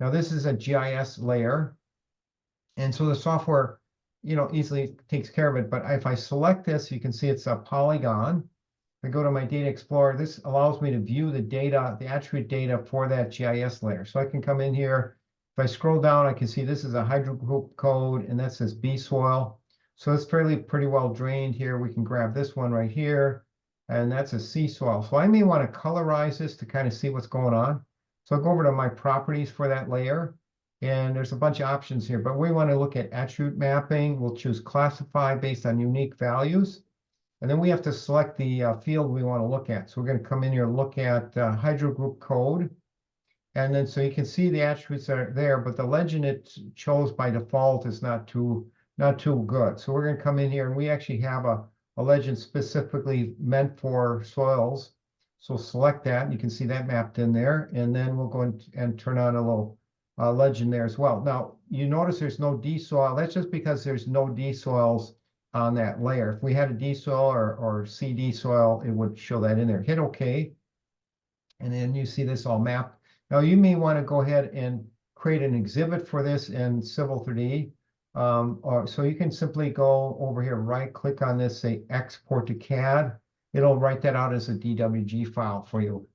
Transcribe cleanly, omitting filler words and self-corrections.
Now this is a GIS layer. And so the software, easily takes care of it. But if I select this, you can see it's a polygon. If I go to my data explorer, this allows me to view the data, the attribute data for that GIS layer. So I can come in here. If I scroll down, I can see this is a hydro group code, and that says B soil. So it's pretty well drained here. We can grab this one right here, and that's a C soil. So I may want to colorize this to kind of see what's going on. So I'll go over to my properties for that layer. And there's a bunch of options here, but we want to look at attribute mapping. We'll choose classify based on unique values. And then we have to select the field we want to look at. So we're going to come in here and look at hydro group code. And then so you can see the attributes that are there, but the legend it chose by default is not too good. So we're going to come in here and we actually have a legend specifically meant for soils. So select that, and you can see that mapped in there. And then we'll go and turn on a little legend there as well. Now, you notice there's no D soil. That's just because there's no D soils on that layer. If we had a D soil or CD soil, it would show that in there. Hit OK. And then you see this all mapped. Now, you may want to go ahead and create an exhibit for this in Civil 3D. So you can simply go over here, right-click on this, say Export to CAD. It'll write that out as a DWG file for you.